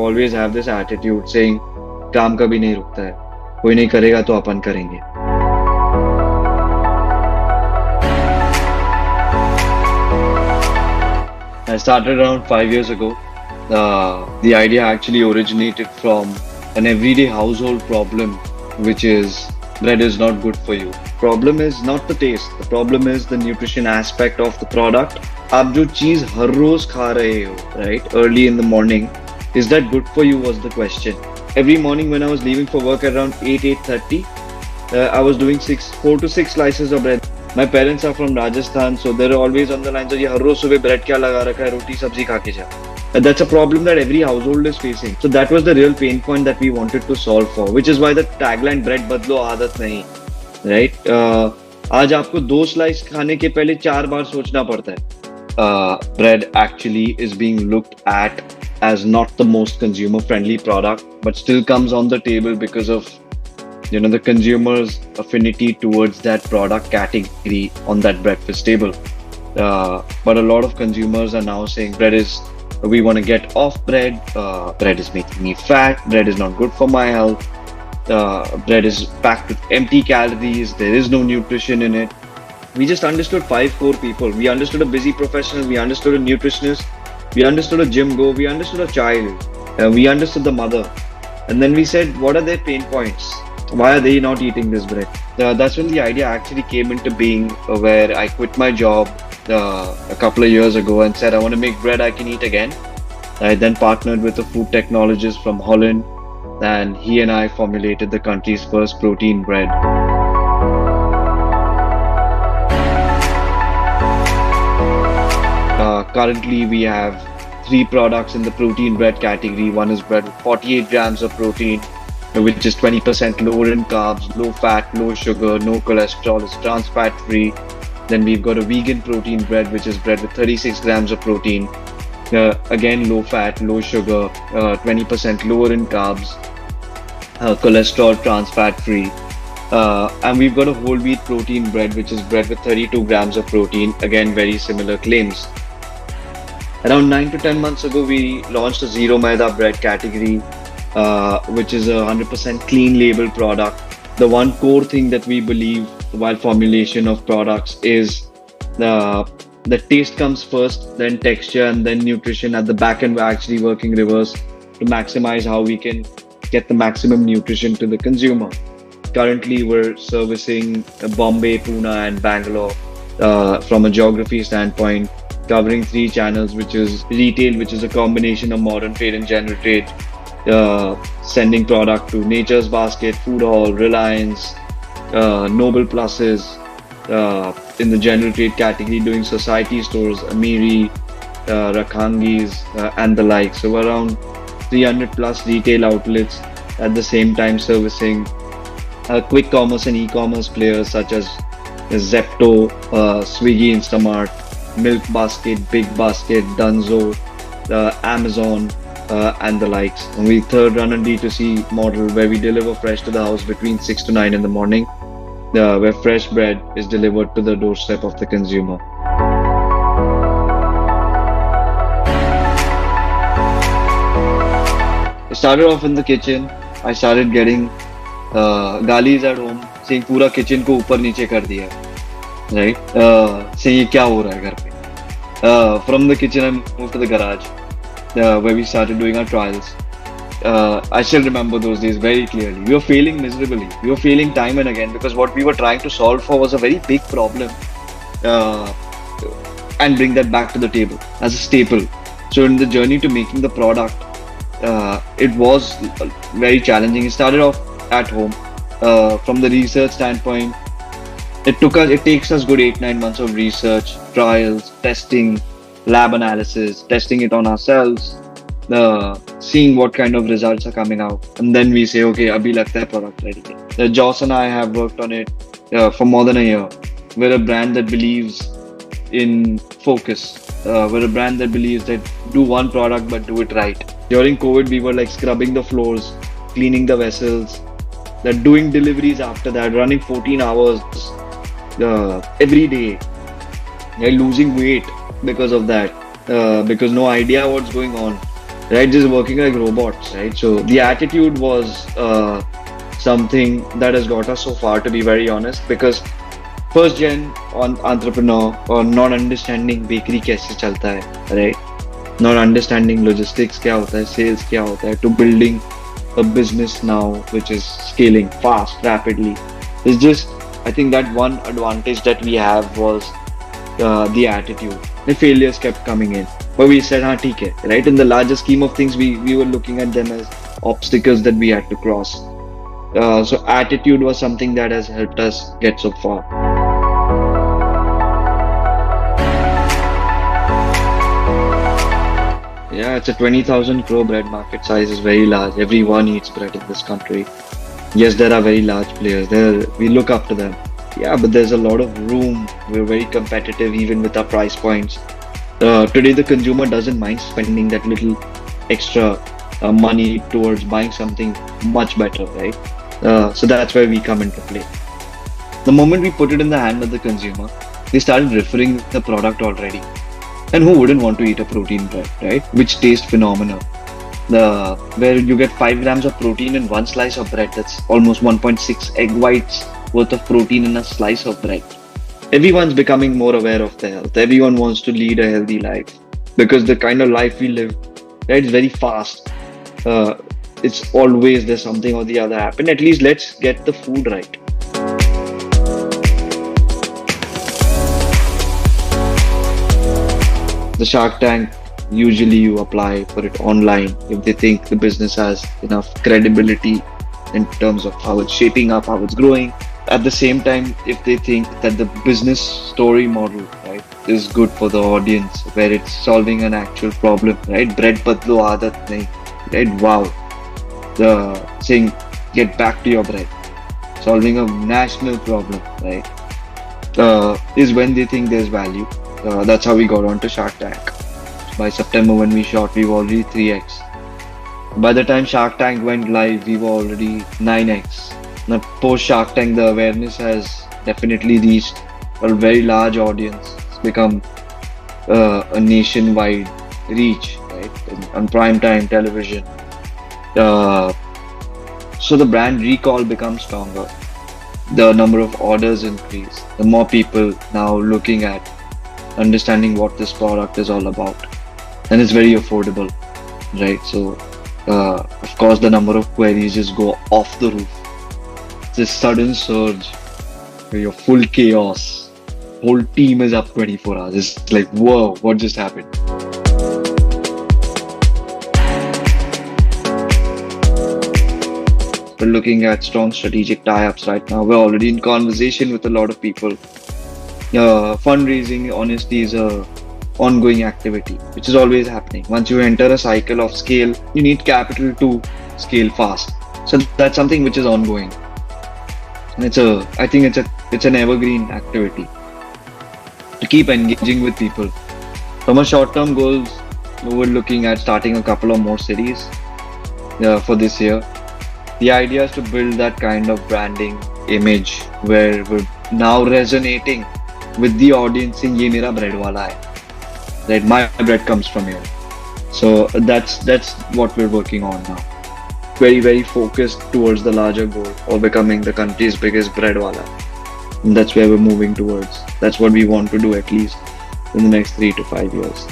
always have this attitude saying, काम कभी नहीं रुकता है, कोई नहीं करेगा तो अपन करेंगे. I started around 5 years ago. The idea actually originated from an everyday household problem, which is bread is not good for you. Problem is not the taste. The problem is the nutrition aspect of the product. आप जो चीज हर रोज खा रहे हो, right? Early in the morning, is that good for you? Was the question. Every morning when I was leaving for work around 8:30, I was doing 4 to 6 slices of bread. My parents are from Rajasthan, so they're always on the lines of ये हर रोज सुबह bread क्या लगा रखा है, रोटी सब्जी खा के जा. And that's a problem that every household is facing. So that was the real pain point that we wanted to solve for, which is why the tagline bread बदलो आदत नहीं, right? आज आपको 2 slice खाने के पहले 4 बार सोचना पड़ता है. Bread actually is being looked at as not the most consumer friendly product, but still comes on the table because of the consumer's affinity towards that product category on that breakfast table. But a lot of consumers are now saying we want to get off bread. Bread is making me fat. Bread is not good for my health. Bread is packed with empty calories. There is no nutrition in it. We just understood 5 core people. We understood a busy professional. We understood a nutritionist. We understood a gym go. We understood a child. We understood the mother. And then we said, what are their pain points? Why are they not eating this bread? That's when the idea actually came into being, where I quit my job a couple of years ago and said, I want to make bread I can eat again. I then partnered with a food technologist from Holland, and he and I formulated the country's first protein bread. Currently, we have 3 products in the protein bread category. One is bread with 48 grams of protein, which is 20% lower in carbs, low fat, low sugar, no cholesterol, it's trans fat free. Then we've got a vegan protein bread, which is bread with 36 grams of protein. Again, low fat, low sugar, 20% lower in carbs, cholesterol, trans fat free. And we've got a whole wheat protein bread, which is bread with 32 grams of protein. Again, very similar claims. Around 9 to 10 months ago, we launched a zero maida bread category, which is a 100% clean label product. The one core thing that we believe while formulation of products is the taste comes first, then texture, and then nutrition. At the back end, we're actually working reverse to maximize how we can get the maximum nutrition to the consumer. Currently, we're servicing Bombay, Pune, and Bangalore from a geography standpoint, covering 3 channels, which is retail, which is a combination of modern trade and general trade, sending product to Nature's Basket, Food Hall, Reliance, Noble Pluses, in the general trade category, doing society stores, Amiri, Rakhangis, and the like. So around 300 plus retail outlets, at the same time servicing quick commerce and e-commerce players such as Zepto, Swiggy, Instamart, Milk Basket, Big Basket, Dunzo, Amazon, and the likes. And we third run a D2C model where we deliver fresh to the house between 6 to 9 in the morning, where fresh bread is delivered to the doorstep of the consumer. I started off in the kitchen. I started getting galis at home saying पूरा kitchen को ऊपर नीचे कर दिया, right? Saying ये क्या हो रहा है घर पे? From the kitchen I moved to the garage, where we started doing our trials. I still remember those days very clearly. We were failing miserably. We were failing time and again because what we were trying to solve for was a very big problem, and bring that back to the table as a staple. So in the journey to making the product, it was very challenging. It started off at home. From the research standpoint, it takes us good 8-9 months of research, trials, testing, lab analysis, testing it on ourselves, seeing what kind of results are coming out, and then we say, okay, abhi lagta hai product ready. Joss and I have worked on it for more than a year. We're a brand that believes in focus. We're a brand that believes that do one product but do it right. During COVID, we were like scrubbing the floors, cleaning the vessels, doing deliveries after that, running 14 hours every day, losing weight because of that, because no idea what's going on. right? Just working like robots, right? So the attitude was something that has got us so far, to be very honest, because first gen on entrepreneur or not understanding bakery कैसे चलता है, right? Not understanding logistics क्या होता है, sales क्या होता है, to building a business now which is scaling fast, rapidly. It's just, I think that one advantage that we have was the attitude. The failures kept coming in, but we said, "हाँ ठीक है," right? In the larger scheme of things, we were looking at them as obstacles that we had to cross. So attitude was something that has helped us get so far. Yeah, it's a 20,000 crore bread market size is very large. Everyone eats bread in this country. Yes, there are very large players. There, we look up to them. Yeah, but there's a lot of room. We're very competitive even with our price points. Today, the consumer doesn't mind spending that little extra money towards buying something much better, right? So that's where we come into play. The moment we put it in the hand of the consumer, they started referring the product already. And who wouldn't want to eat a protein bread, right? Which tastes phenomenal. The where you get 5 grams of protein in one slice of bread, that's almost 1.6 egg whites worth of protein in a slice of bread. Everyone's becoming more aware of their health. Everyone wants to lead a healthy life because the kind of life we live, right, is very fast. Uh, it's always there's something or the other happen. At least let's get the food right. The Shark Tank, usually you apply for it online if they think the business has enough credibility in terms of how it's shaping up, how it's growing. At the same time, if they think that the business story model, right, is good for the audience, where it's solving an actual problem, right? Bread Badlo Aadat nahi, right? Wow. The saying, get back to your bread, solving a national problem, right? Is when they think there's value. That's how we got onto Shark Tank. By September, when we shot, we were already 3x. By the time Shark Tank went live, we were already 9x. Now, post Shark Tank, the awareness has definitely reached a very large audience. It's become a nationwide reach, right? On prime time television. Uh, so the brand recall becomes stronger. The number of orders increase. The more people now looking at understanding what this product is all about, and it's very affordable, right? So of course the number of queries just go off the roof. This sudden surge where you're full chaos, whole team is up 24 hours. It's like, whoa, what just happened? We're looking at strong strategic tie-ups right now. We're already in conversation with a lot of people. Fundraising, honestly, is a ongoing activity, which is always happening. Once you enter a cycle of scale, you need capital to scale fast. So that's something which is ongoing, and I think it's an evergreen activity to keep engaging with people. From a short-term goals, we're looking at starting a couple of more cities for this year. The idea is to build that kind of branding image where we're now resonating with the audience saying, "ये मेरा breadwala है," right? My bread comes from here. So that's what we're working on now. Very focused towards the larger goal of becoming the country's biggest breadwala. And that's where we're moving towards. That's what we want to do at least in the next 3 to 5 years.